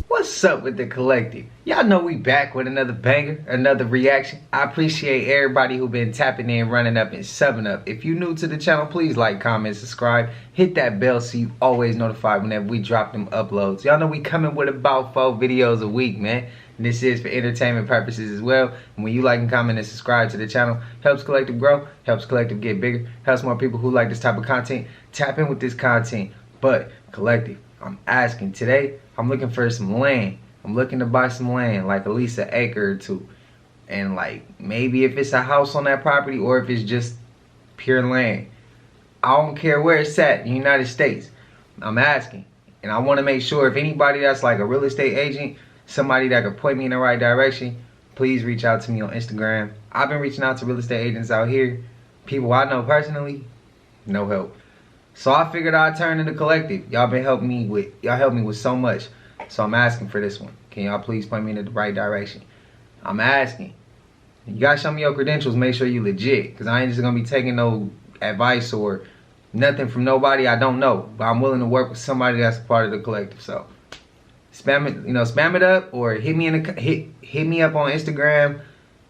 What's up with the collective? Y'all know we back with another banger, another reaction. I appreciate everybody who been tapping in, running up, and subbing up. If you're new to the channel, please like, comment, subscribe. Hit that bell so you always notified whenever we drop them uploads. Y'all know we coming with about 4 videos a week, man. And this is for entertainment purposes as well. And when you like and comment and subscribe to the channel, helps collective grow, helps collective get bigger, helps more people who like this type of content tap in with this content. But collective, I'm asking today, I'm looking for some land. I'm looking to buy some land, like at least an acre or two. And like maybe if it's a house on that property or if it's just pure land. I don't care where it's at in the United States. I'm asking. And I want to make sure if anybody that's like a real estate agent, somebody that could point me in the right direction, please reach out to me on Instagram. I've been reaching out to real estate agents out here. People I know personally, no help. So I figured I'd turn to the collective. Y'all been helping me with so much. So I'm asking for this one. Can y'all please point me in the right direction? I'm asking. You gotta show me your credentials, make sure you legit. Cause I ain't just gonna be taking no advice or nothing from nobody I don't know. But I'm willing to work with somebody that's a part of the collective. So spam it, spam it up or hit me hit me up on Instagram.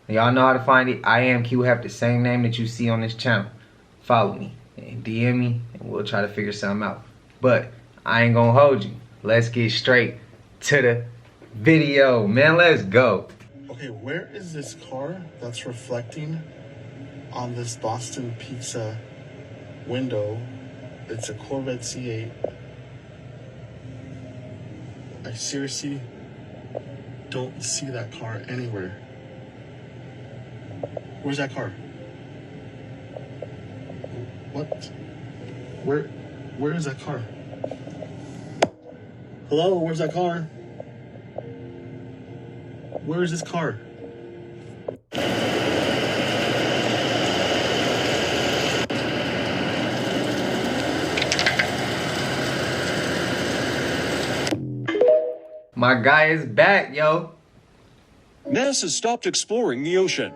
Y'all know how to find it. I am Q have the same name that you see on this channel. Follow me and DM me and we'll try to figure something out. But I ain't gonna hold you. Let's get straight to the video, man. Let's go. Okay, where is this car that's reflecting on this Boston Pizza window? It's a Corvette C8. I seriously don't see that car anywhere. Where's that car? What? Where is that car? Hello, where's that car? Where is this car? My guy is back, yo. NASA stopped exploring the ocean.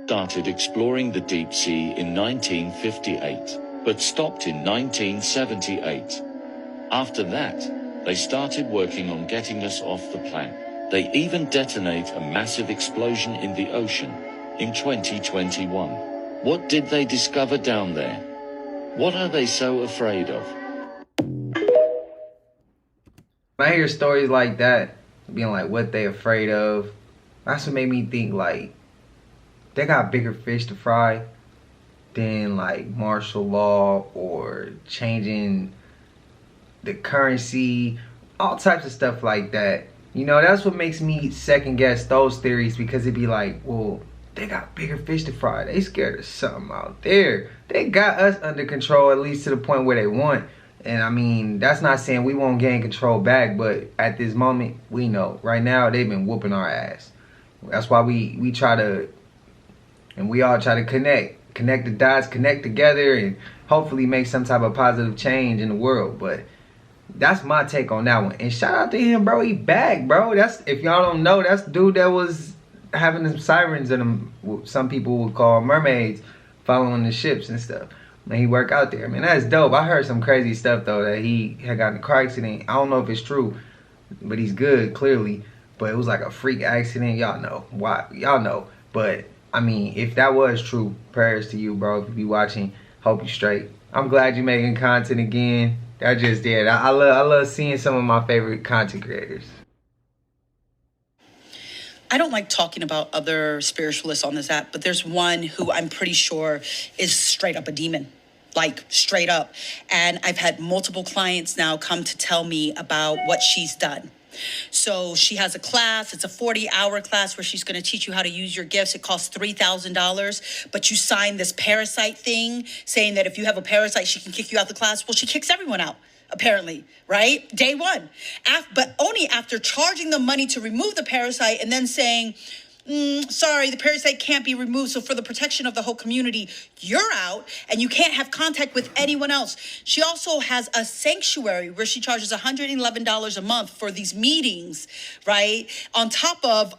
Started exploring the deep sea in 1958, but stopped in 1978. After that, they started working on getting us off the planet. They even detonate a massive explosion in the ocean in 2021. What did they discover down there? What are they so afraid of? When I hear stories like that, being like what they afraid of, that's what made me think like they got bigger fish to fry than like martial law or changing the currency, all types of stuff like that. You know, that's what makes me second guess those theories, because it'd be like, well, they got bigger fish to fry. They scared of something out there. They got us under control, at least to the point where they want. And I mean, that's not saying we won't gain control back, but at this moment, we know. Right now, they've been whooping our ass. That's why we try to, and we all try to connect the dots, connect together, and hopefully make some type of positive change in the world. But that's my take on that one. And shout out to him, bro. He back, bro. That's, if y'all don't know, that's the dude that was having them sirens in them, some people would call mermaids, following the ships and stuff. And he work out there. I mean, that's dope. I heard some crazy stuff though, that he had gotten in a car accident. I don't know if it's true, but he's good, clearly. But it was like a freak accident. Y'all know why. Y'all know. But I mean, if that was true, prayers to you, bro. If you be watching, hope you straight. I'm glad you're making content again. I just did. I love seeing some of my favorite content creators. I don't like talking about other spiritualists on this app, but there's one who I'm pretty sure is straight up a demon. Like straight up. And I've had multiple clients now come to tell me about what she's done. So she has a class. It's a 40-hour class where she's going to teach you how to use your gifts. It costs $3,000, but you sign this parasite thing saying that if you have a parasite, she can kick you out the class. Well, she kicks everyone out, apparently, right? Day one. But only after charging them money to remove the parasite and then saying, sorry, the parasite can't be removed. So for the protection of the whole community, you're out and you can't have contact with anyone else. She also has a sanctuary where she charges $111 a month for these meetings, right? On top of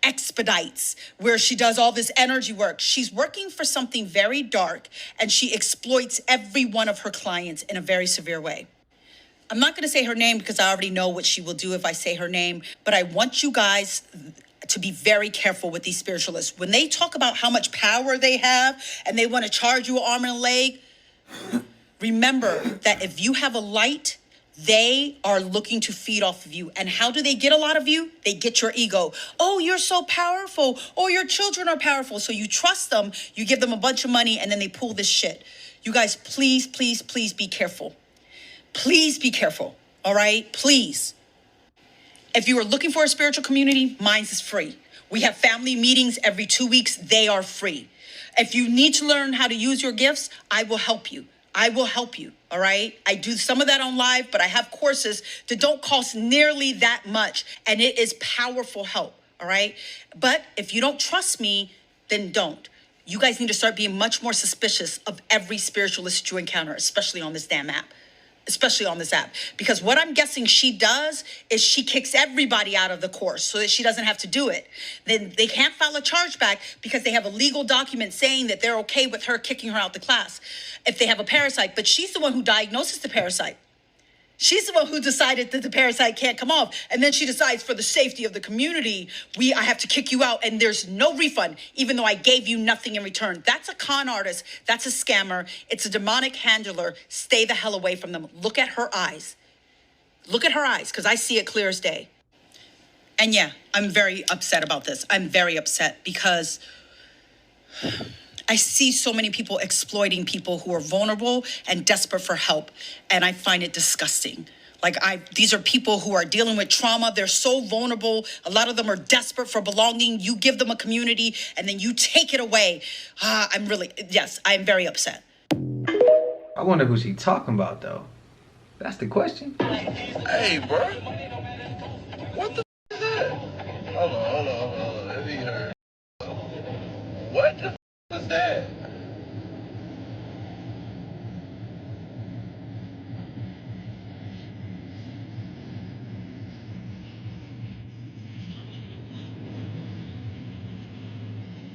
expedites, where she does all this energy work. She's working for something very dark, and she exploits every one of her clients in a very severe way. I'm not going to say her name because I already know what she will do if I say her name, but I want you guys to be very careful with these spiritualists. When they talk about how much power they have and they want to charge you an arm and a leg, remember that if you have a light, they are looking to feed off of you. And how do they get a lot of you? They get your ego. Oh, you're so powerful. Oh, your children are powerful. So you trust them, you give them a bunch of money, and then they pull this shit. You guys, please, please, please be careful. Please be careful, all right? Please. If you are looking for a spiritual community, mine is free. We have family meetings every 2 weeks. They are free. If you need to learn how to use your gifts, I will help you. I will help you, all right? I do some of that on live, but I have courses that don't cost nearly that much, and it is powerful help, all right? But if you don't trust me, then don't. You guys need to start being much more suspicious of every spiritualist you encounter, especially on this damn app. Especially on this app. Because what I'm guessing she does is she kicks everybody out of the course so that she doesn't have to do it. Then they can't file a chargeback because they have a legal document saying that they're okay with her kicking her out the class if they have a parasite. But she's the one who diagnoses the parasite. She's the one who decided that the parasite can't come off. And then she decides for the safety of the community, I have to kick you out and there's no refund, even though I gave you nothing in return. That's a con artist. That's a scammer. It's a demonic handler. Stay the hell away from them. Look at her eyes. Look at her eyes, because I see it clear as day. And yeah, I'm very upset about this. I'm very upset because I see so many people exploiting people who are vulnerable and desperate for help. And I find it disgusting. These are people who are dealing with trauma. They're so vulnerable. A lot of them are desperate for belonging. You give them a community and then you take it away. I'm very upset. I wonder who she talking about though. That's the question. Hey, bro. What the is that? Hold on. Let me hear. What the was that?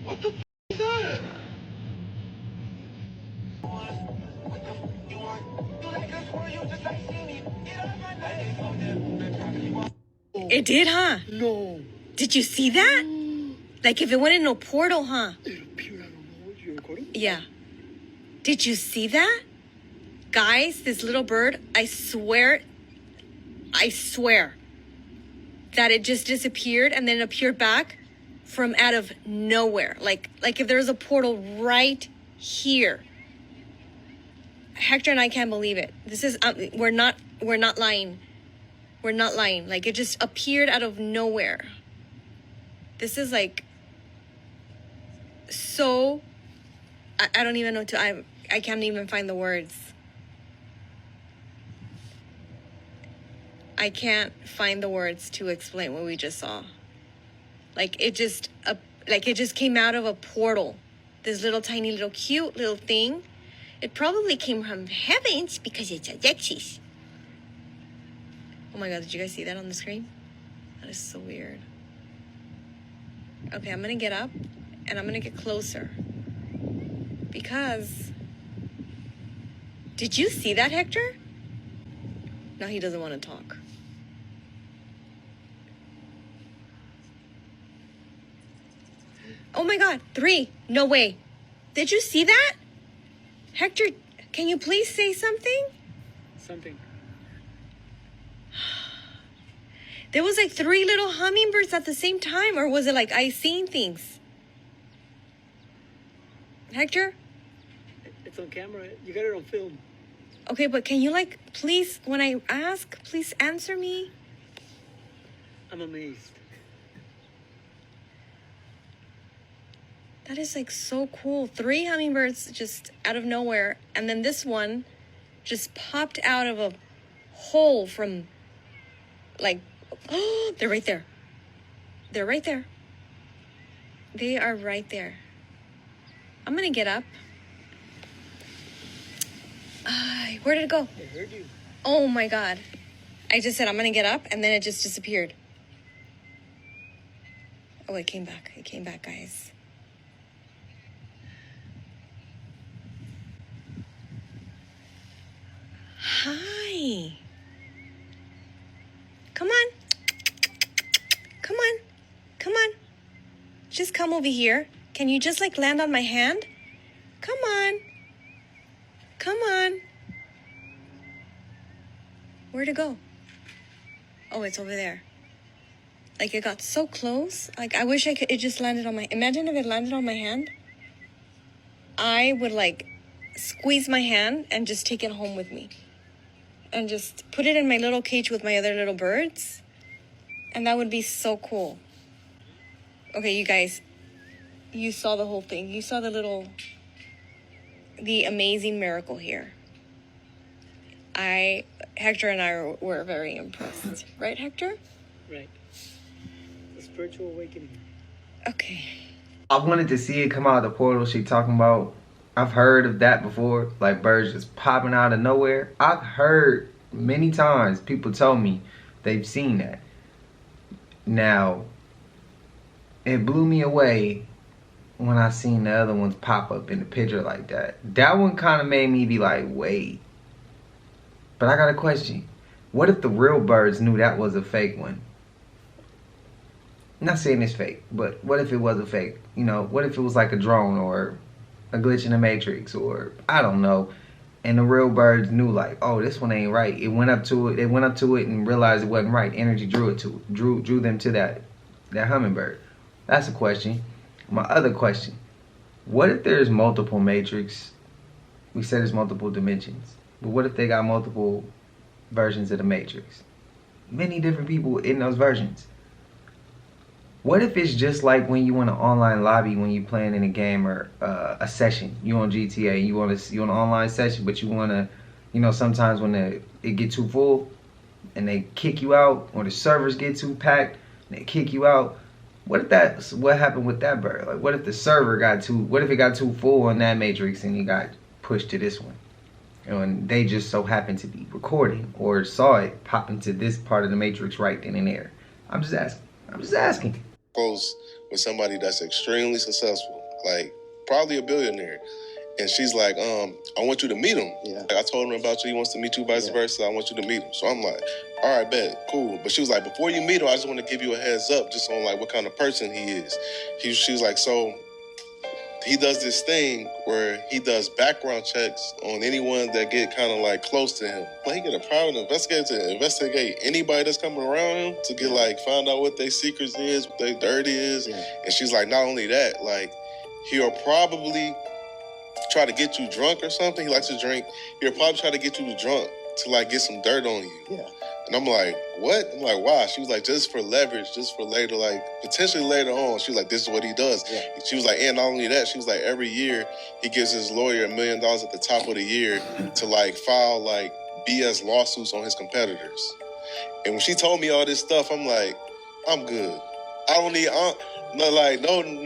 What the is that? It did, huh? No. Did you see that? Like if it went in a portal, huh? It appeared out of nowhere. You recording? Yeah. Did you see that? Guys, this little bird, I swear that it just disappeared and then appeared back from out of nowhere. Like if there was a portal right here. Hector and I can't believe it. This is, we're not lying. We're not lying. Like it just appeared out of nowhere. This is like so, I don't even know I can't even find the words. I can't find the words to explain what we just saw. Like it just came out of a portal. This little tiny little cute little thing. It probably came from heavens because it's Alexis. Oh my God, did you guys see that on the screen? That is so weird. Okay, I'm gonna get up and I'm gonna get closer. Because, did you see that, Hector? No, he doesn't want to talk. Oh my God, 3, no way. Did you see that? Hector, can you please say something? Something. There was like 3 little hummingbirds at the same time, or was it like I seen things? Hector? It's on camera. You got it on film. Okay, but can you like, please, when I ask, please answer me? I'm amazed. That is like so cool. 3 hummingbirds just out of nowhere. And then this one just popped out of a hole from like, oh, they're right there. They're right there. They are right there. I'm gonna get up. Where did it go? I heard you. Oh my God. I just said I'm gonna get up and then it just disappeared. Oh, it came back. It came back, guys. Hi. Come on. Come on. Come on. Just come over here. Can you just like land on my hand? Come on. Come on. Where'd it go? Oh, it's over there. Like it got so close. Like I wish it just landed on my, imagine if it landed on my hand. I would like squeeze my hand and just take it home with me. And just put it in my little cage with my other little birds. And that would be so cool. Okay, you guys, you saw the whole thing. You saw the amazing miracle here. Hector and I were very impressed. Right, Hector? Right. The spiritual awakening. Okay. I wanted to see it come out of the portal she talking about. I've heard of that before, like birds just popping out of nowhere. I've heard many times people tell me they've seen that. Now, it blew me away when I seen the other ones pop up in the picture like that. That one kind of made me be like, wait. But I got a question. What if the real birds knew that was a fake one? I'm not saying it's fake, but what if it was a fake? You know, what if it was like a drone or a glitch in the matrix or I don't know. And the real birds knew like, oh, this one ain't right. It went up to it. They went up to it and realized it wasn't right. Energy drew it to it. Drew them to that hummingbird. That's a question. My other question. What if there's multiple matrix? We said there's multiple dimensions. But what if they got multiple versions of the matrix? Many different people in those versions. What if it's just like when you in an online lobby when you playing in a game or a session? You on GTA, you on an online session, but you wanna, you know, sometimes when it get too full and they kick you out, or the servers get too packed and they kick you out. What happened with that bird? Like, what if the server what if it got too full on that matrix and you got pushed to this one? And they just so happened to be recording or saw it pop into this part of the matrix right then and there. I'm just asking. Close with somebody that's extremely successful, like probably a billionaire. And she's like, I want you to meet him. Yeah. Like, I told him about you. He wants to meet you, vice versa. I want you to meet him. So I'm like, all right, bet, cool. But she was like, before you meet him, I just want to give you a heads up just on like what kind of person he is. She was like, so he does this thing where he does background checks on anyone that get kind of like close to him. Like, he get a private investigator to investigate anybody that's coming around him to get like find out what their secrets is, what their dirty is. Yeah. And she's like, not only that, like he'll probably try to get you drunk or something. He likes to drink. He'll probably try to get you drunk to like get some dirt on you. Yeah. And I'm like, what? I'm like, why? She was like, just for leverage, just for later, like potentially later on. She was like, this is what he does. Yeah. She was like, and not only that, she was like, every year he gives his lawyer $1 million at the top of the year to like file like BS lawsuits on his competitors. And when she told me all this stuff, I'm like, I'm good. I don't need,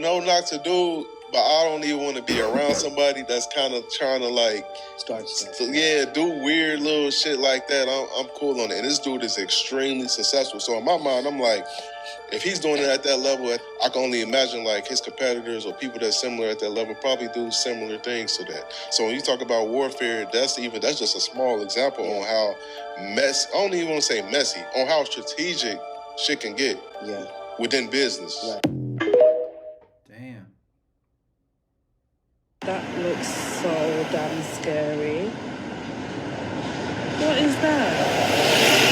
no knock to do, but I don't even want to be around somebody that's kind of trying to like do weird little shit like that. I'm cool on it. And this dude is extremely successful. So in my mind, I'm like, if he's doing it at that level, I can only imagine like his competitors or people that's similar at that level probably do similar things to that. So when you talk about warfare, that's just a small example on how I don't even want to say messy, on how strategic shit can get within business. Right. Damn. That looks so damn scary. What is that?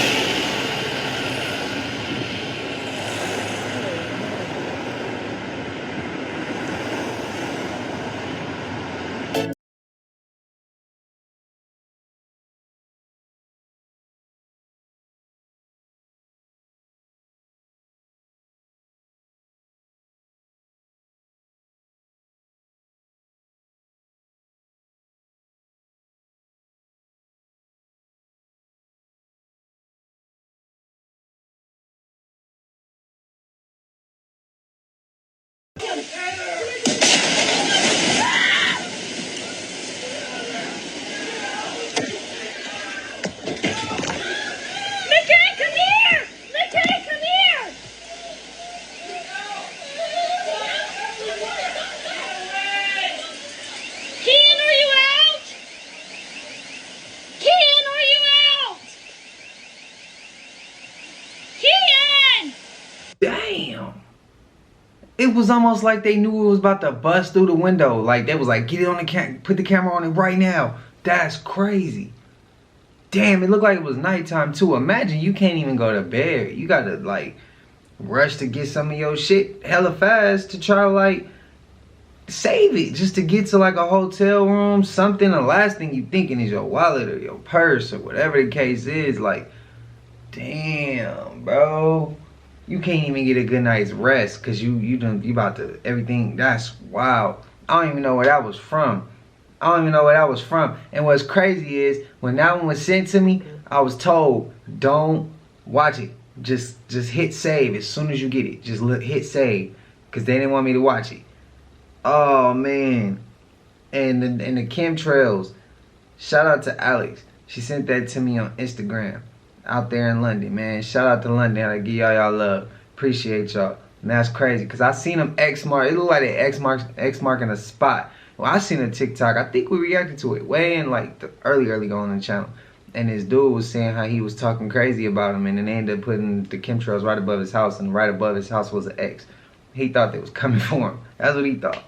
It was almost like they knew it was about to bust through the window. Like, they was like, get it on the put the camera on it right now. That's crazy. Damn, it looked like it was nighttime too. Imagine you can't even go to bed. You gotta like rush to get some of your shit hella fast to try to like save it, just to get to like a hotel room, something. The last thing you thinking is your wallet or your purse or whatever the case is. Like, damn, bro. You can't even get a good night's rest because you about to everything. That's wild. I don't even know where that was from. And what's crazy is when that one was sent to me, I was told, don't watch it. Just hit save as soon as you get it. Just hit save because they didn't want me to watch it. Oh man. And the chemtrails. Shout out to Alex. She sent that to me on Instagram. Out there in London, man. Shout out to London. I give y'all love. Appreciate y'all. And that's crazy because I seen them X mark. It looked like they X marking a spot. Well, I seen a TikTok. I think we reacted to it way in like the early going on the channel. And this dude was saying how he was talking crazy about him, and then they ended up putting the chemtrails right above his house, and right above his house was an X. He thought they was coming for him. That's what he thought.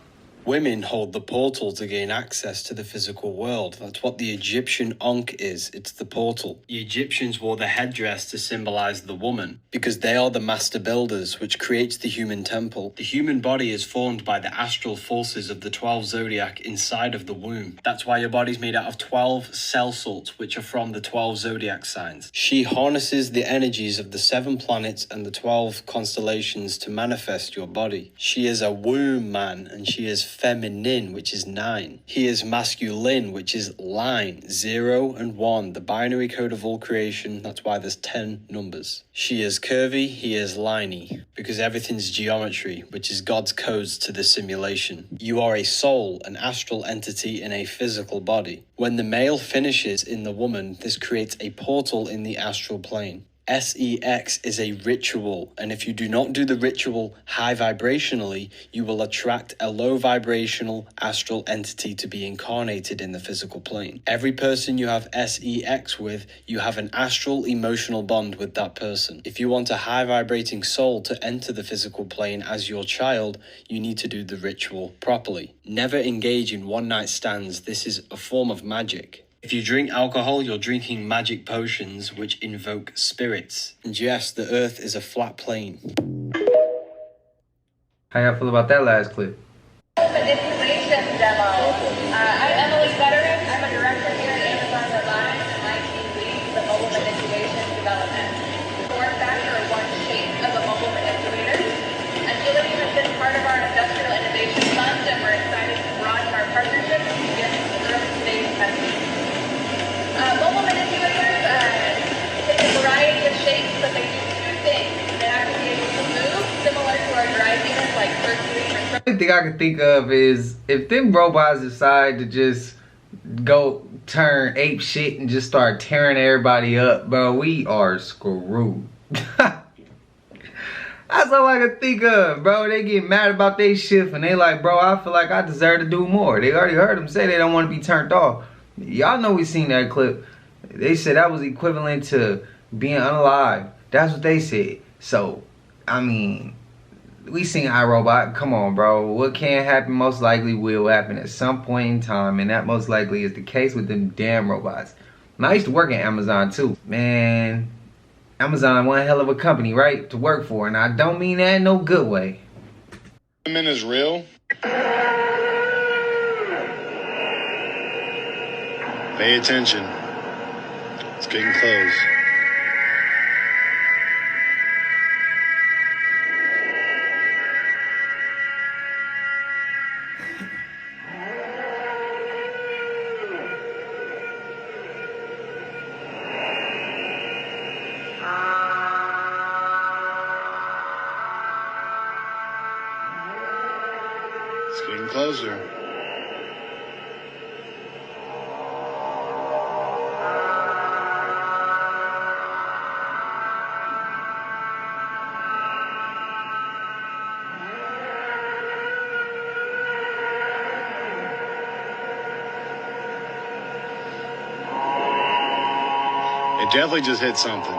Women hold the portal to gain access to the physical world. That's what the Egyptian Ankh is. It's the portal. The Egyptians wore the headdress to symbolize the woman because they are the master builders, which creates the human temple. The human body is formed by the astral forces of the 12 zodiac inside of the womb. That's why your body's made out of 12 cell salts, which are from the 12 zodiac signs. She harnesses the energies of the 7 planets and the 12 constellations to manifest your body. She is a womb man, and she is feminine, which is 9. He is masculine, which is line, 0 and 1, the binary code of all creation. That's why there's 10 numbers. She is curvy, he is liney, because everything's geometry, which is God's codes to the simulation. You are a soul, an astral entity in a physical body. When the male finishes in the woman, this creates a portal in the astral plane. SEX is a ritual, and if you do not do the ritual high vibrationally, you will attract a low vibrational astral entity to be incarnated in the physical plane. Every person you have SEX with, you have an astral emotional bond with that person. If you want a high vibrating soul to enter the physical plane as your child, you need to do the ritual properly. Never engage in one-night stands. This is a form of magic. If you drink alcohol, you're drinking magic potions which invoke spirits. And yes, the earth is a flat plane. How y'all feel about that last clip? Manipulation demo. I'm Emily Veteran. I'm a director here at Amazon Robotic, and my team leads the mobile manipulation development. Form factor or one shape of a mobile manipulator. Agility has been part of our industrial innovation fund, and we're excited to broaden our partnerships to get into early stage testing. Mobile manipulators take a variety of shapes, but they do 2 things. They have to be able to move, similar to our drive units like Hercules or... The only thing I can think of is if them robots decide to just go turn ape shit and just start tearing everybody up, bro, we are screwed. That's all I can think of, bro. They get mad about their shift and they like, bro, I feel like I deserve to do more. They already heard them say they don't want to be turned off. Y'all know we seen that clip. They said that was equivalent to being unalive. That's what they said. So, I mean, we seen iRobot. Come on, bro. What can happen most likely will happen at some point in time. And that most likely is the case with them damn robots. And I used to work at Amazon too. Man, Amazon one hell of a company, right? To work for. And I don't mean that in no good way. Firmament is real. Pay attention. It's getting close. It's getting closer. It definitely just hit something.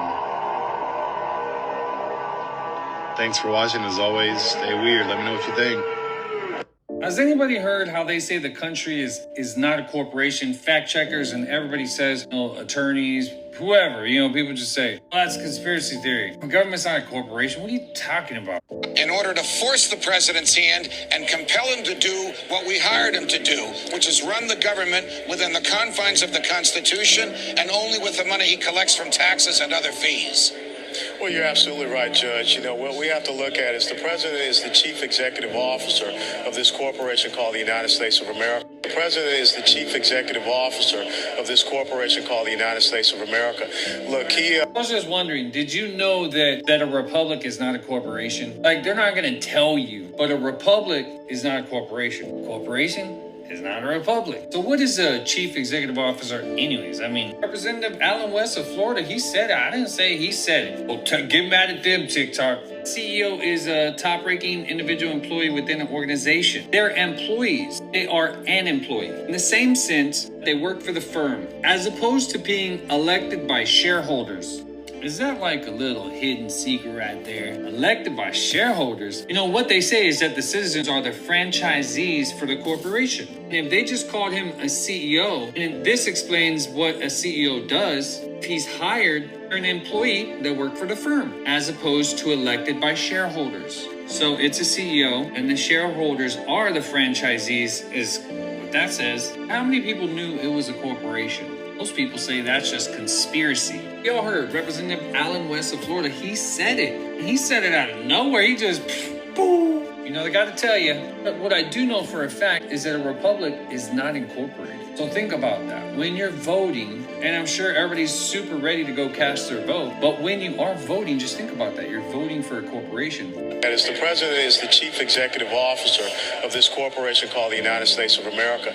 Thanks for watching. As always, stay weird. Let me know what you think. Has anybody heard how they say the country is not a corporation? Fact checkers and everybody says, attorneys, whoever, people just say, well, that's conspiracy theory. The government's not a corporation. What are you talking about? In order to force the president's hand and compel him to do what we hired him to do, which is run the government within the confines of the Constitution and only with the money he collects from taxes and other fees. Well, you're absolutely right, Judge. What we have to look at is the president is the chief executive officer of this corporation called the United States of America. The president is the chief executive officer of this corporation called the United States of America. Look, I was just wondering, did you know that a republic is not a corporation? Like, they're not going to tell you, but a republic is not a corporation. Corporation is not a republic. So what is a chief executive officer anyways? I mean, Representative Alan West of Florida, he said it. I didn't say he said it. Well, get mad at them, TikTok. CEO is a top-ranking individual employee within an organization. They're employees. They are an employee. In the same sense, they work for the firm, as opposed to being elected by shareholders. Is that like a little hidden secret right there? Elected by shareholders. What they say is that the citizens are the franchisees for the corporation. And if they just called him a CEO, and this explains what a CEO does, if he's hired an employee that work for the firm, as opposed to elected by shareholders. So it's a CEO, and the shareholders are the franchisees, is what that says. How many people knew it was a corporation? Most people say that's just conspiracy. Y'all heard Representative Alan West of Florida, he said it. And he said it out of nowhere. He just, boom. They got to tell you. But what I do know for a fact is that a republic is not incorporated. So think about that. When you're voting, and I'm sure everybody's super ready to go cast their vote, but when you are voting, just think about that. You're voting for a corporation. That is, the president is the chief executive officer of this corporation called the United States of America.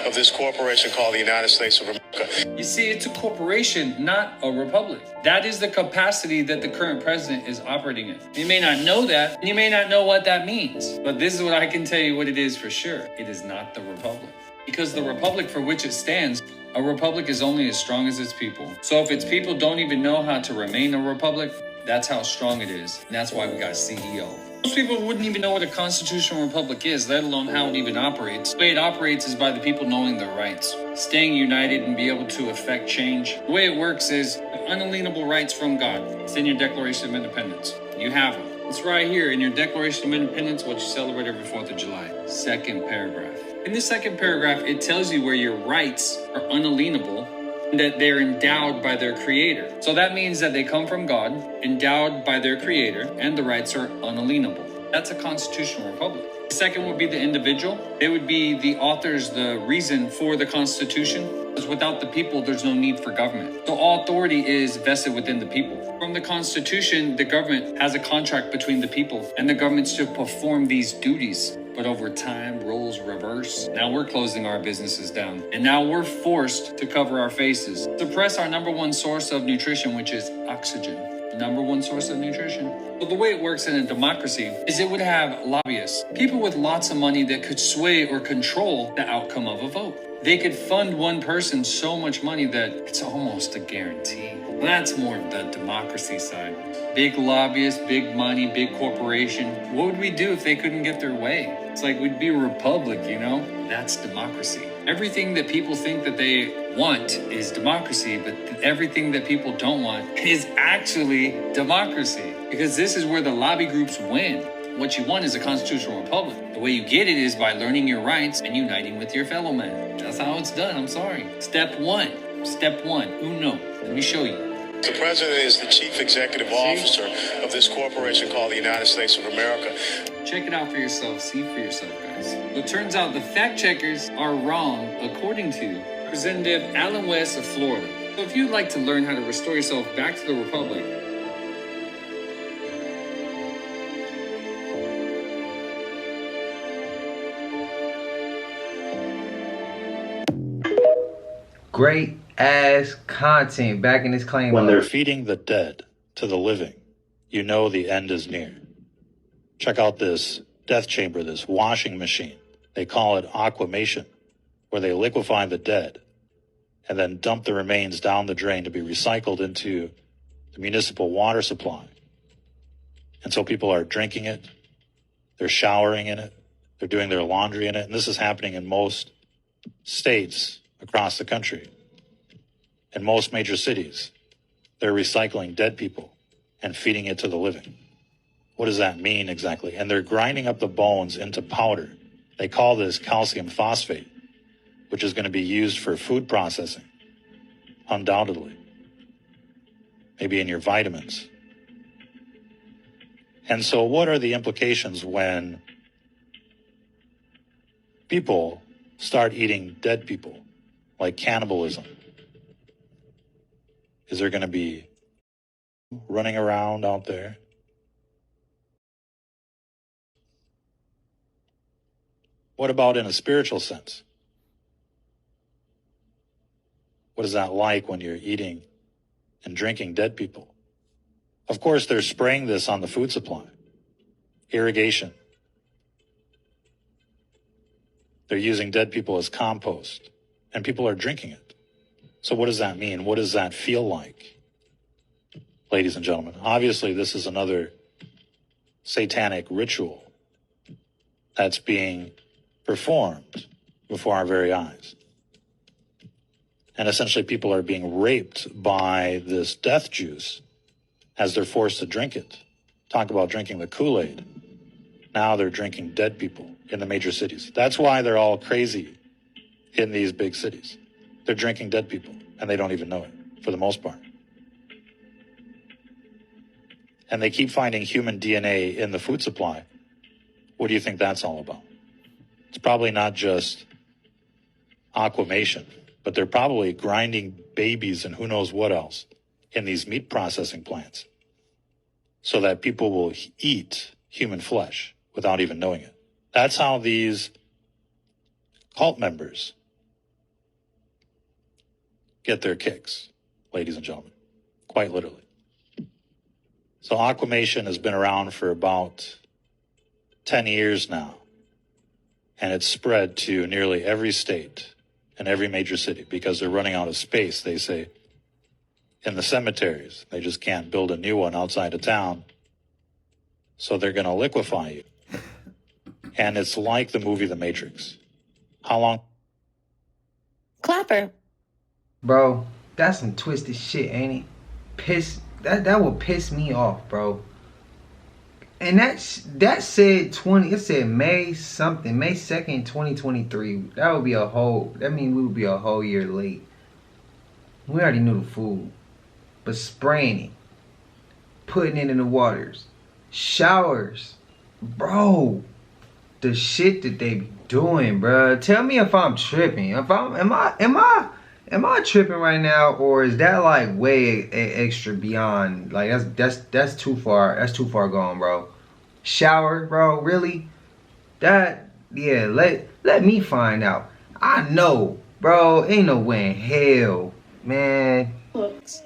Of this corporation called the United States of America. You see, it's a corporation, not a republic. That is the capacity that the current president is operating in. You may not know that, and you may not know what that means, but this is what I can tell you what it is for sure. It is not the republic. Because the republic for which it stands, a republic is only as strong as its people. So if its people don't even know how to remain a republic, that's how strong it is. And that's why we got a CEO. Most people wouldn't even know what a constitutional republic is, let alone how it even operates. The way it operates is by the people knowing their rights, staying united and be able to affect change. The way it works is unalienable rights from God. It's in your Declaration of Independence. You have it. It's right here in your Declaration of Independence, what you celebrate every 4th of July. Second paragraph. In the second paragraph, it tells you where your rights are unalienable, that they're endowed by their creator. So that means that they come from God, endowed by their creator, and the rights are unalienable. That's a constitutional republic. The second would be the individual. They would be the authors, the reason for the Constitution. Because without the people, there's no need for government. So all authority is vested within the people. From the Constitution, the government has a contract between the people, and the government's to perform these duties. But over time, roles reverse. Now we're closing our businesses down. And now we're forced to cover our faces. Suppress our number one source of nutrition, which is oxygen. Number one source of nutrition. Well, the way it works in a democracy is it would have lobbyists, people with lots of money that could sway or control the outcome of a vote. They could fund one person so much money that it's almost a guarantee. That's more of the democracy side. Big lobbyists, big money, big corporation. What would we do if they couldn't get their way? It's like we'd be a republic, That's democracy. Everything that people think that they want is democracy, but everything that people don't want is actually democracy. Because this is where the lobby groups win. What you want is a constitutional republic. The way you get it is by learning your rights and uniting with your fellow man. That's how it's done, I'm sorry. Step one, uno. Let me show you. The president is the chief executive officer of this corporation called the United States of America. Check it out for yourself. See for yourself, guys. It turns out the fact checkers are wrong, according to Representative Alan West of Florida. So if you'd like to learn how to restore yourself back to the republic, Great ass content back in this claim. When they're feeding the dead to the living, you know the end is near. Check out this death chamber, this washing machine. They call it Aquamation, where they liquefy the dead and then dump the remains down the drain to be recycled into the municipal water supply. And so people are drinking it, they're showering in it, they're doing their laundry in it, and this is happening in most states across the country. In most major cities, they're recycling dead people and feeding it to the living. What does that mean exactly? And they're grinding up the bones into powder. They call this calcium phosphate, which is going to be used for food processing, undoubtedly. Maybe in your vitamins. And so what are the implications when people start eating dead people, like cannibalism? Is there going to be running around out there? What about in a spiritual sense? What is that like when you're eating and drinking dead people? Of course, they're spraying this on the food supply, irrigation. They're using dead people as compost, and people are drinking it. So what does that mean? What does that feel like? Ladies and gentlemen, obviously this is another satanic ritual that's being performed before our very eyes. And essentially people are being raped by this death juice as they're forced to drink it. Talk about drinking the Kool-Aid. Now they're drinking dead people in the major cities. That's why they're all crazy in these big cities. They're drinking dead people, and they don't even know it, for the most part. And they keep finding human DNA in the food supply. What do you think that's all about? It's probably not just aquamation, but they're probably grinding babies and who knows what else in these meat processing plants so that people will eat human flesh without even knowing it. That's how these cult members get their kicks, ladies and gentlemen, quite literally. So Aquamation has been around for about 10 years now, and it's spread to nearly every state and every major city because they're running out of space, they say, in the cemeteries. They just can't build a new one outside of town, so they're going to liquefy you. And it's like the movie The Matrix. How long? Clapper. Bro, that's some twisted shit, ain't it? That will piss me off, bro. And that said it said May 2nd, 2023. That mean we would be a whole year late. We already knew the food. But spraying it, putting it in the waters, showers, bro, the shit that they be doing, bro. Tell me if I'm tripping. Am I tripping right now, or is that like way extra beyond? Like that's too far. That's too far gone, bro. Shower, bro. Really? Let me find out. I know, bro. Ain't no way in hell, man. Looks.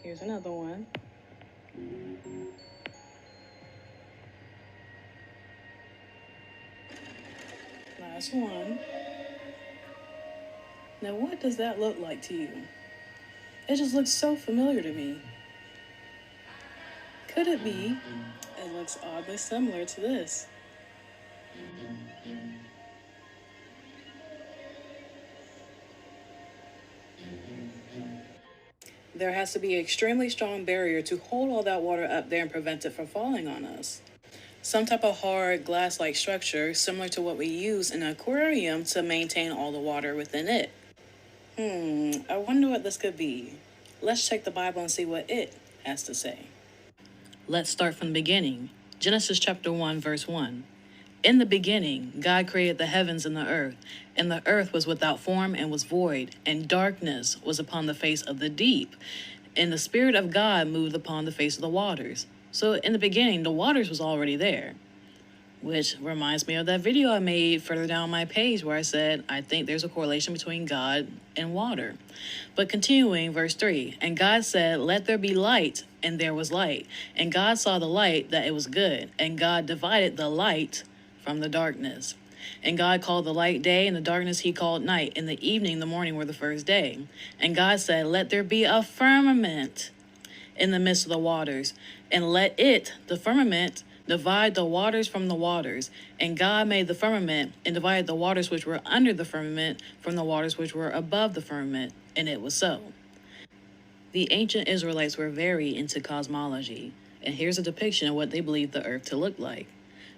Here's another one. Last one. Now what does that look like to you? It just looks so familiar to me. Could it be? It looks oddly similar to this. There has to be an extremely strong barrier to hold all that water up there and prevent it from falling on us. Some type of hard glass-like structure similar to what we use in an aquarium to maintain all the water within it. I wonder what this could be. Let's check the Bible and see what it has to say. Let's start from the beginning. Genesis chapter 1, verse 1. In the beginning, God created the heavens and the earth was without form and was void, and darkness was upon the face of the deep. And the Spirit of God moved upon the face of the waters. So in the beginning, the waters was already there. Which reminds me of that video I made further down my page where I said, I think there's a correlation between God and water. But continuing, verse 3, and God said, let there be light, and there was light. And God saw the light, that it was good. And God divided the light from the darkness. And God called the light day, and the darkness he called night. And the evening and the morning were the first day. And God said, let there be a firmament in the midst of the waters, and let it, the firmament, divide the waters from the waters. And God made the firmament, and divided the waters which were under the firmament from the waters which were above the firmament. And it was so. The ancient Israelites were very into cosmology, and here's a depiction of what they believed the earth to look like.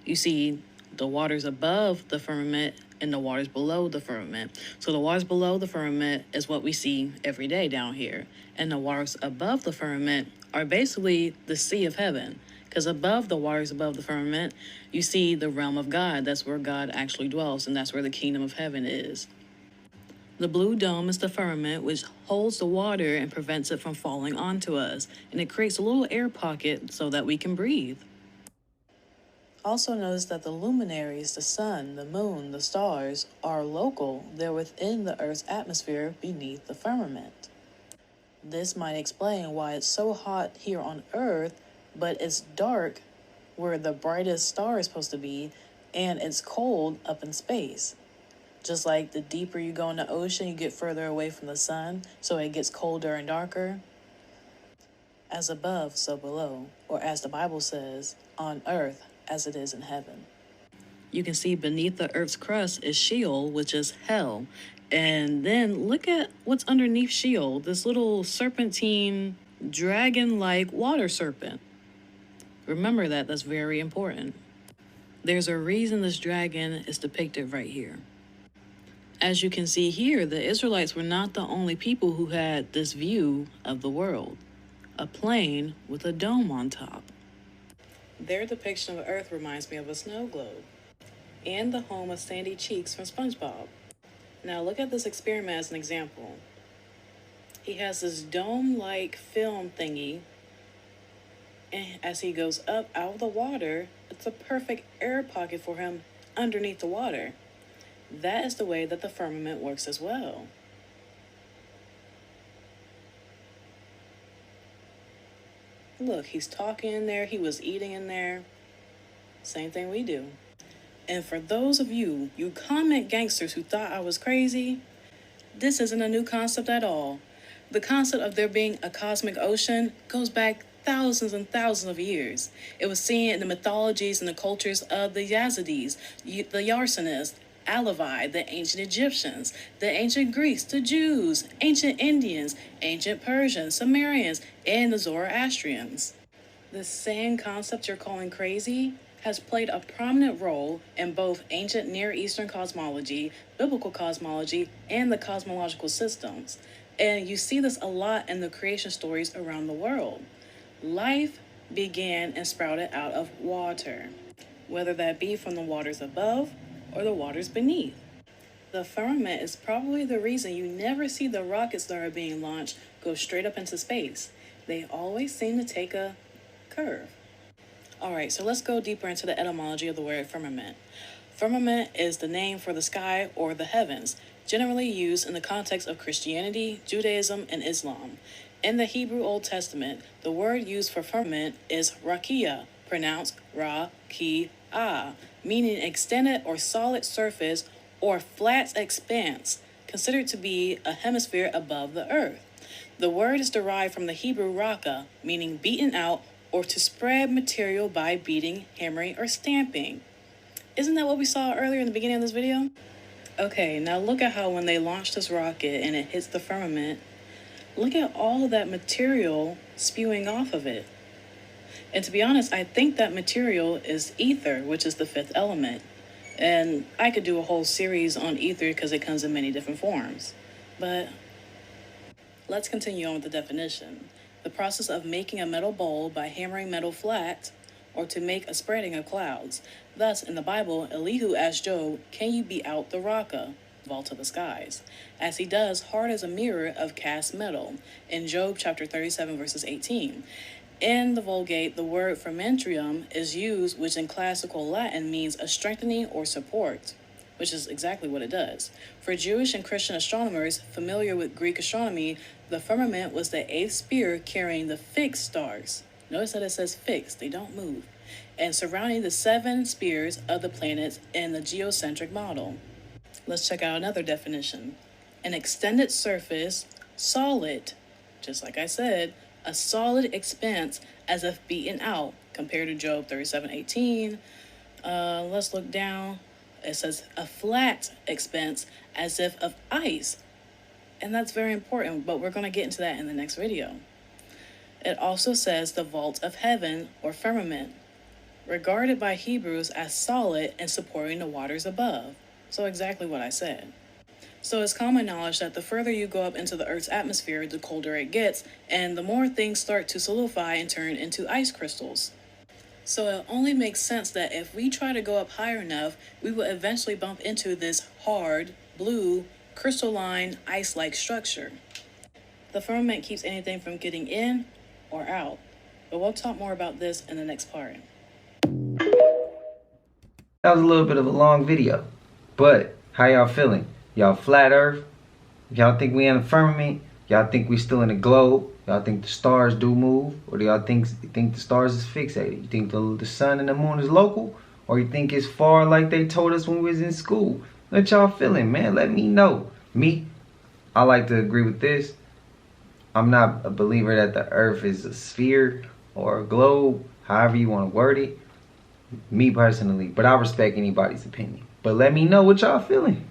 You see the waters above the firmament and the waters below the firmament. So the waters below the firmament is what we see every day down here, and the waters above the firmament are basically the sea of heaven, because above the waters above the firmament, you see the realm of God. That's where God actually dwells, and that's where the kingdom of heaven is. The blue dome is the firmament, which holds the water and prevents it from falling onto us, and it creates a little air pocket so that we can breathe. Also notice that the luminaries, the sun, the moon, the stars, are local. They're within the Earth's atmosphere beneath the firmament. This might explain why it's so hot here on Earth, but it's dark where the brightest star is supposed to be, and it's cold up in space. Just like the deeper you go in the ocean, you get further away from the sun, so it gets colder and darker. As above, so below, or as the Bible says, on earth as it is in heaven. You can see beneath the earth's crust is Sheol, which is hell. And then look at what's underneath Sheol, this little serpentine, dragon-like water serpent. Remember that, that's very important. There's a reason this dragon is depicted right here. As you can see here, the Israelites were not the only people who had this view of the world, a plane with a dome on top. Their depiction of Earth reminds me of a snow globe, and the home of Sandy Cheeks from SpongeBob. Now look at this experiment as an example. He has this dome-like film thingy, and as he goes up out of the water, it's a perfect air pocket for him underneath the water. That is the way that the firmament works as well. Look, he's talking in there, he was eating in there. Same thing we do. And for those of you comment gangsters who thought I was crazy, this isn't a new concept at all. The concept of there being a cosmic ocean goes back thousands and thousands of years. It was seen in the mythologies and the cultures of the Yazidis, the Yarsanists, Alavi, the ancient Egyptians, the ancient Greeks, the Jews, ancient Indians, ancient Persians, Sumerians, and the Zoroastrians. The same concept you're calling crazy has played a prominent role in both ancient Near Eastern cosmology, biblical cosmology, and the cosmological systems. And you see this a lot in the creation stories around the world. Life began and sprouted out of water, whether that be from the waters above or the waters beneath. The firmament is probably the reason you never see the rockets that are being launched go straight up into space. They always seem to take a curve. Alright, so let's go deeper into the etymology of the word firmament. Firmament is the name for the sky or the heavens, generally used in the context of Christianity, Judaism, and Islam. In the Hebrew Old Testament, the word used for firmament is rakia, pronounced ra-ki-ah, meaning extended or solid surface or flat expanse, considered to be a hemisphere above the earth. The word is derived from the Hebrew raka, meaning beaten out or to spread material by beating, hammering, or stamping. Isn't that what we saw earlier in the beginning of this video? Okay, now look at how when they launched this rocket and it hits the firmament, look at all of that material spewing off of it. And to be honest, I think that material is ether, which is the fifth element. And I could do a whole series on ether because it comes in many different forms. But let's continue on with the definition. The process of making a metal bowl by hammering metal flat, or to make a spreading of clouds. Thus, in the Bible, Elihu asked Job, "Can you beat out the Raka, vault of the skies?" As he does, hard as a mirror of cast metal, in Job chapter 37, verses 18. In the Vulgate, the word fermentrium is used, which in classical Latin means a strengthening or support, which is exactly what it does. For Jewish and Christian astronomers familiar with Greek astronomy, the firmament was the eighth sphere carrying the fixed stars. Notice that it says fixed, they don't move. and surrounding the 7 spheres of the planets in the geocentric model. Let's check out another definition. An extended surface, solid, just like I said, a solid expanse as if beaten out, compared to Job 37:18. Let's look down. It says a flat expanse as if of ice. And that's very important, but we're going to get into that in the next video. It also says the vault of heaven or firmament, regarded by Hebrews as solid and supporting the waters above. So exactly what I said. So it's common knowledge that the further you go up into the Earth's atmosphere, the colder it gets, and the more things start to solidify and turn into ice crystals. So it only makes sense that if we try to go up higher enough, we will eventually bump into this hard, blue, crystalline, ice-like structure. The firmament keeps anything from getting in or out, but we'll talk more about this in the next part. That was a little bit of a long video, but how y'all feeling? Y'all flat earth? Y'all think we in the firmament? Y'all think we still in the globe? Y'all think the stars do move? Or do y'all think the stars is fixated? You think the sun and the moon is local? Or you think it's far like they told us when we was in school? Let y'all feeling, man. Let me know. Me, I like to agree with this. I'm not a believer that the earth is a sphere or a globe, however you want to word it. Me personally, but I respect anybody's opinion. But let me know what y'all feeling.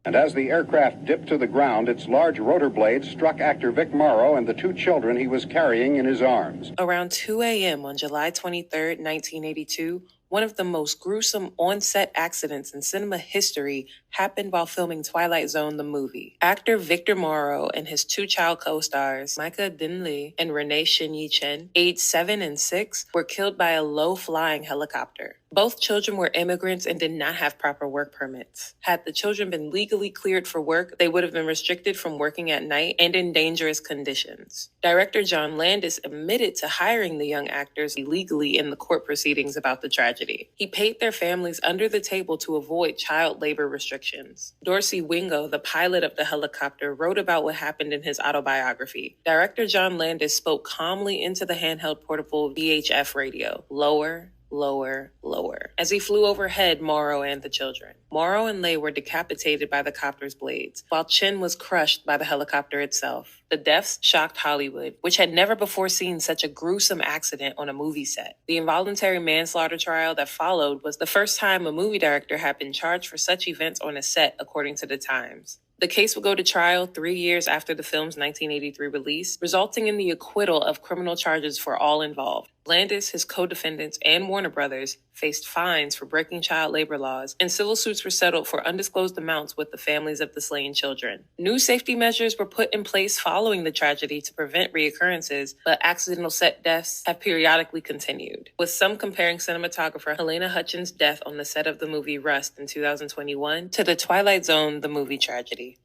And as the aircraft dipped to the ground, its large rotor blades struck actor Vic Morrow and the 2 children he was carrying in his arms. Around 2 a.m. on July 23, 1982, one of the most gruesome on-set accidents in cinema history happened while filming Twilight Zone, the movie. Actor Victor Morrow and his 2 child co-stars, Micah Dinley and Renee Shin-Yi Chen, aged 7 and 6, were killed by a low-flying helicopter. Both children were immigrants and did not have proper work permits. Had the children been legally cleared for work, they would have been restricted from working at night and in dangerous conditions. Director John Landis admitted to hiring the young actors illegally in the court proceedings about the tragedy. He paid their families under the table to avoid child labor restrictions. Dorsey Wingo, the pilot of the helicopter, wrote about what happened in his autobiography. Director John Landis spoke calmly into the handheld portable VHF radio. Lower, lower, lower, as he flew overhead Morrow and the children. Morrow and Leigh were decapitated by the copter's blades, while Chin was crushed by the helicopter itself. The deaths shocked Hollywood, which had never before seen such a gruesome accident on a movie set. The involuntary manslaughter trial that followed was the first time a movie director had been charged for such events on a set, according to the Times. The case would go to trial 3 years after the film's 1983 release, resulting in the acquittal of criminal charges for all involved. Landis, his co-defendants, and Warner Brothers faced fines for breaking child labor laws, and civil suits were settled for undisclosed amounts with the families of the slain children. New safety measures were put in place following the tragedy to prevent reoccurrences, but accidental set deaths have periodically continued, with some comparing cinematographer Helena Hutchins' death on the set of the movie Rust in 2021 to the Twilight Zone, the movie tragedy.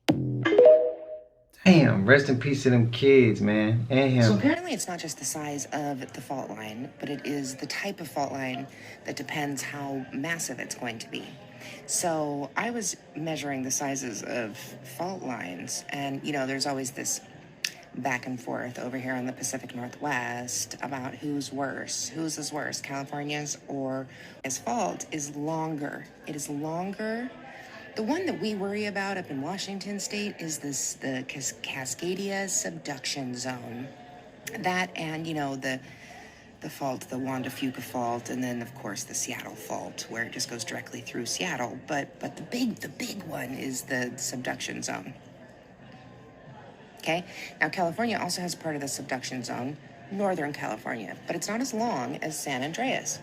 Damn, rest in peace to them kids, man, and him. So apparently it's not just the size of the fault line, but it is the type of fault line that depends how massive it's going to be. So I was measuring the sizes of fault lines, and, you know, there's always this back and forth over here in the Pacific Northwest about who's worse. Whose is worse, California's or his fault is longer. It is longer. The one that we worry about up in Washington State is the Cascadia subduction zone. That and, you know, the fault, the Juan de Fuca fault, and then, of course, the Seattle fault, where it just goes directly through Seattle. But the big one is the subduction zone. Okay? Now, California also has part of the subduction zone, Northern California, but it's not as long as San Andreas.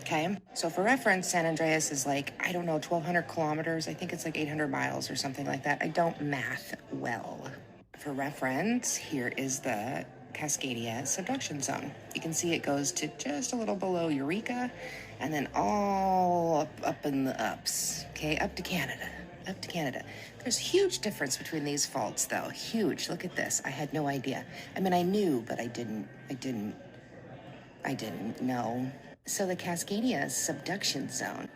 Okay, so for reference, San Andreas is like, I don't know, 1,200 kilometers. I think it's like 800 miles or something like that. I don't math well. For reference, here is the Cascadia subduction zone. You can see it goes to just a little below Eureka, and then all up in the ups, okay, up to Canada. There's a huge difference between these faults, though. Huge. Look at this. I had no idea. I mean, I knew, but I didn't know. So the Cascadia subduction zone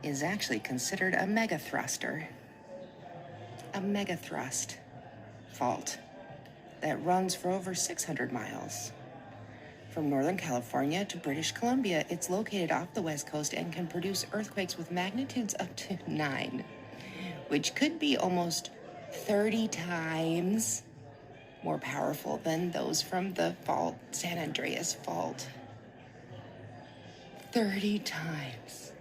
is actually considered a megathruster. A megathrust fault that runs for over 600 miles From Northern California to British Columbia, it's located off the west coast and can produce earthquakes with magnitudes up to 9, which could be almost 30 times more powerful than those from the fault, San Andreas Fault. 30 times.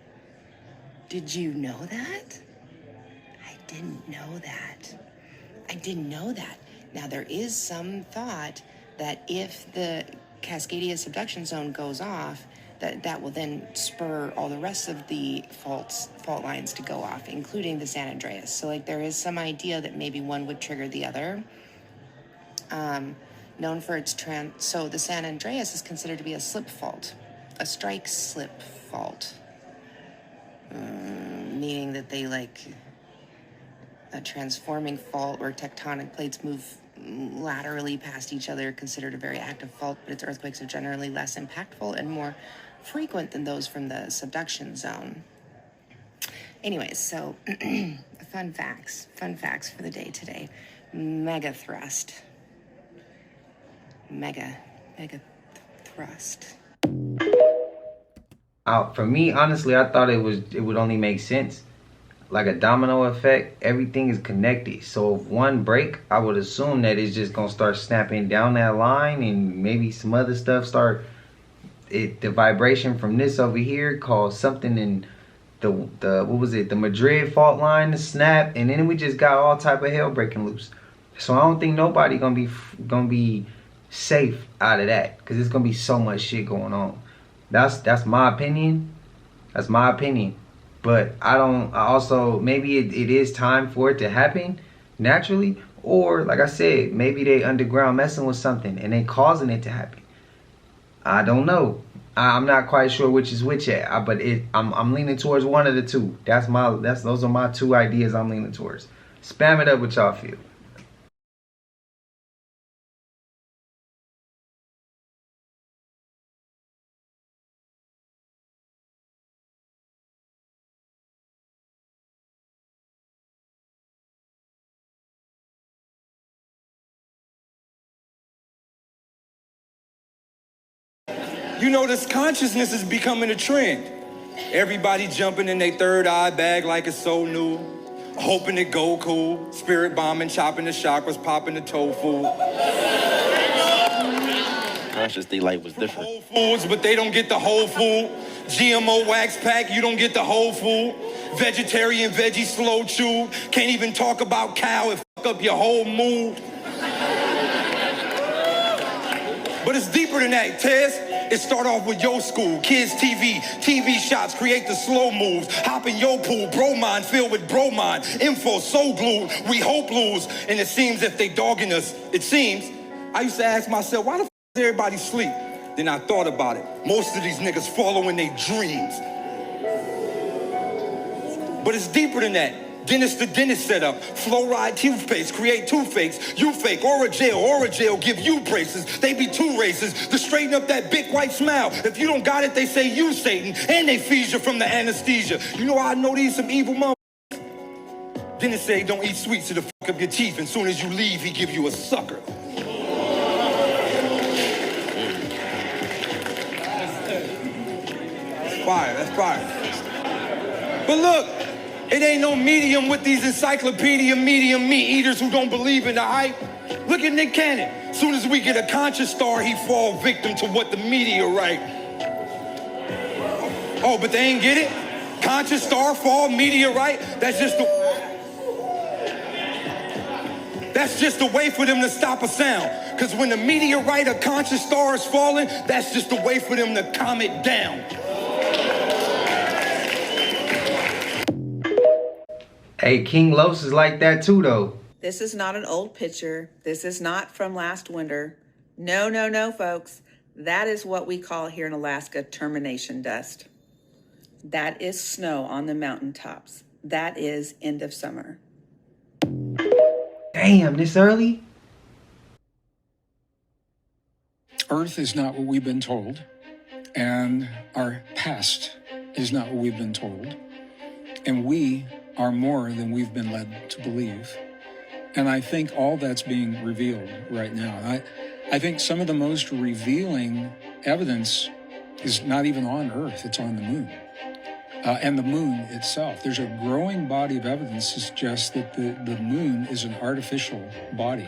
Did you know that? I didn't know that. I didn't know that. Now, there is some thought that if the Cascadia subduction zone goes off, that will then spur all the rest of the fault lines to go off, including the San Andreas. So, like, there is some idea that maybe one would trigger the other. Known for its so the San Andreas is considered to be a slip fault, a strike slip fault, meaning that they like a transforming fault where tectonic plates move laterally past each other, considered a very active fault, but its earthquakes are generally less impactful and more frequent than those from the subduction zone. Anyways, so fun facts for the day today. Mega thrust. Mega thrust. For me, honestly, I thought it would only make sense. Like a domino effect, everything is connected. So if one break, I would assume that it's just gonna start snapping down that line, and maybe some other stuff the vibration from this over here caused something in the Madrid fault line to snap, and then we just got all type of hell breaking loose. So I don't think nobody gonna be safe out of that, because it's gonna be so much shit going on. That's my opinion. That's my opinion. But I also, maybe it is time for it to happen naturally, or like I said, maybe they underground messing with something and they causing it to happen. I don't know. I'm not quite sure which is which yet, but I'm leaning towards one of the two. Those are my two ideas I'm leaning towards. Spam it up what y'all feel. You know, this consciousness is becoming a trend. Everybody jumping in their third eye bag like it's so new. Hoping it go cool. Spirit bombing, chopping the chakras, popping the tofu. Conscious delight was different. Whole Foods, but they don't get the whole food. GMO wax pack, you don't get the whole food. Vegetarian, veggie, slow chew. Can't even talk about cow, it fuck up your whole mood. But it's deeper than that, Tess. It start off with your school, kids TV shots, create the slow moves, hop in your pool, bromine filled with bromine, info so glued, we hope lose, and it seems if they dogging us, it seems. I used to ask myself, why the f does everybody sleep? Then I thought about it. Most of these niggas following their dreams. But it's deeper than that. Dentist to dentist setup, fluoride toothpaste, create toothaches, you fake, Orajel, give you braces, they be two races, to straighten up that big white smile. If you don't got it, they say you Satan, and they feed you from the anesthesia. You know I know these some evil motherfuckers. Dentist say don't eat sweets to the fuck up your teeth, and soon as you leave, he give you a sucker. Fire, that's fire. But look, it ain't no medium with these encyclopedia medium meat eaters who don't believe in the hype. Look at Nick Cannon. Soon as we get a conscious star, he fall victim to what the media write. Oh, but they ain't get it? Conscious star, fall, meteorite? That's just a way for them to stop a sound. Because when the meteorite or conscious star is falling, that's just a way for them to calm it down. Hey, King Los is like that too, though. This is not an old picture. This is not from last winter. No, folks. That is what we call here in Alaska termination dust. That is snow on the mountaintops. That is end of summer. Damn, this early? Earth is not what we've been told, and our past is not what we've been told, and we are more than we've been led to believe. And I think all that's being revealed right now. I think some of the most revealing evidence is not even on Earth, it's on the moon. And the moon itself. There's a growing body of evidence that suggests that the moon is an artificial body,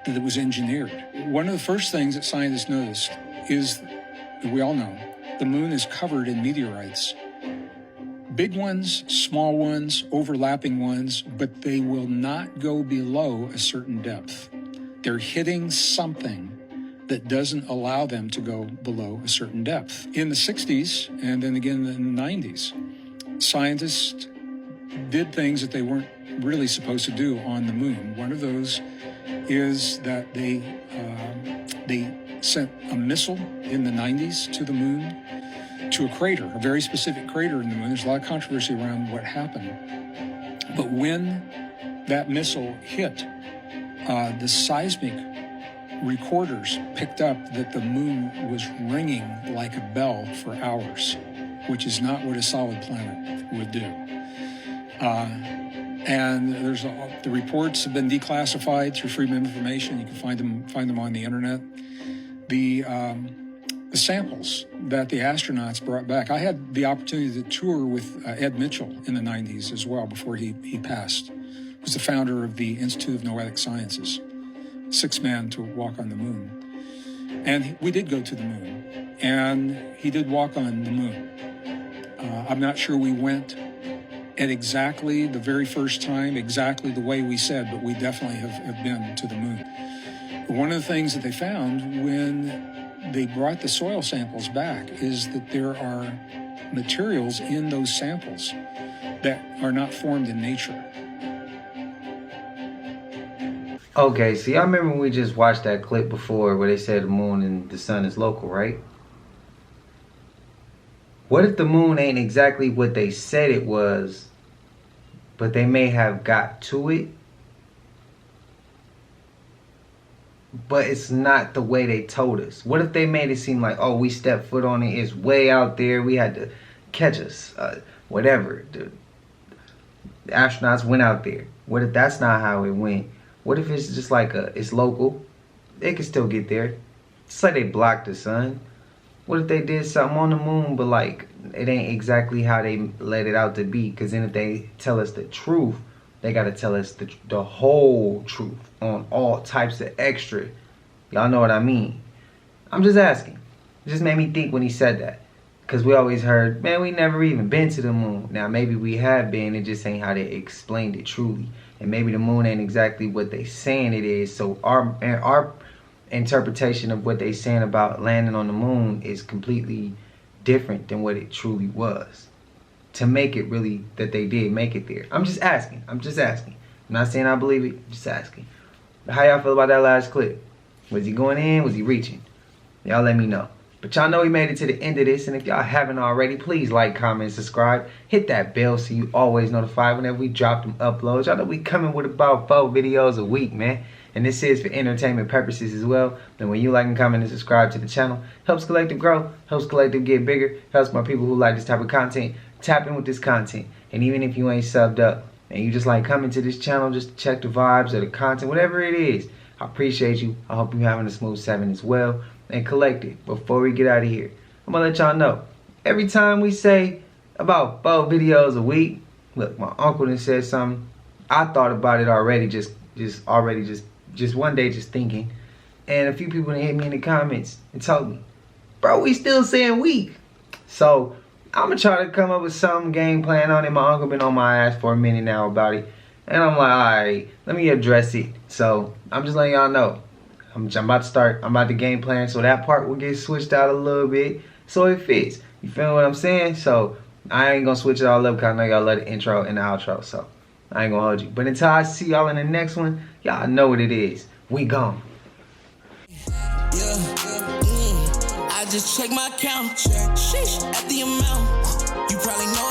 that it was engineered. One of the first things that scientists noticed is, that we all know, the moon is covered in meteorites. Big ones, small ones, overlapping ones, but they will not go below a certain depth. They're hitting something that doesn't allow them to go below a certain depth. In the 60s, and then again in the 90s, scientists did things that they weren't really supposed to do on the moon. One of those is that they sent a missile in the 90s to the moon, to a crater, a very specific crater in the moon. There's a lot of controversy around what happened. But when that missile hit, the seismic recorders picked up that the moon was ringing like a bell for hours, which is not what a solid planet would do. And the reports have been declassified through Freedom of Information. You can find them on the internet. The samples that the astronauts brought back. I had the opportunity to tour with Ed Mitchell in the 90s as well, before he passed. He was the founder of the Institute of Noetic Sciences, sixth man to walk on the moon. And we did go to the moon, and he did walk on the moon. I'm not sure we went at exactly the very first time, exactly the way we said, but we definitely have been to the moon. One of the things that they found when they brought the soil samples back is that there are materials in those samples that are not formed in nature. Okay, see, I remember when we just watched that clip before where they said the moon and the sun is local, right? What if the moon ain't exactly what they said it was, but they may have got to it, but it's not the way they told us? What if they made it seem like, oh, we stepped foot on it, it's way out there, we had to catch us, whatever. The astronauts went out there. What if that's not how it went? What if it's just like it's local? They can still get there. It's like they blocked the sun. What if they did something on the moon, but like it ain't exactly how they let it out to be? Because then if they tell us the truth, they got to tell us the whole truth on all types of extra. Y'all know what I mean? I'm just asking. It just made me think when he said that. Because we always heard, man, we never even been to the moon. Now, maybe we have been. It just ain't how they explained it truly. And maybe the moon ain't exactly what they saying it is. So our interpretation of what they saying about landing on the moon is completely different than what it truly was. To make it really that they did make it there. I'm just asking. I'm not saying I believe it. I'm just asking. How y'all feel about that last clip? Was he going in? Was he reaching? Y'all let me know. But y'all know we made it to the end of this. And if y'all haven't already, please like, comment, subscribe. Hit that bell so you always notified whenever we drop them uploads. Y'all know we coming with about 4 videos a week, man. And this is for entertainment purposes as well. And when you like and comment and subscribe to the channel, helps Collective grow, helps Collective get bigger, helps my people who like this type of content tap in with this content. And even if you ain't subbed up and you just like coming to this channel just to check the vibes or the content, whatever it is, I appreciate you. I hope you're having a smooth 7 as well. And Collective, before we get out of here, I'm gonna let y'all know, every time we say about 4 videos a week, look, my uncle done said something. I thought about it already, just one day just thinking. And a few people hit me in the comments and told me, bro, we still saying week. So I'm gonna try to come up with some game plan on it. My uncle been on my ass for a minute now about it. And I'm like, alright, let me address it. So I'm just letting y'all know. I'm about to game plan, so that part will get switched out a little bit so it fits. You feel what I'm saying? So I ain't gonna switch it all up because I know y'all love the intro and the outro, so I ain't gonna hold you. But until I see y'all in the next one, y'all know what it is. We gone. I just check my account. Sheesh, at the amount. You probably know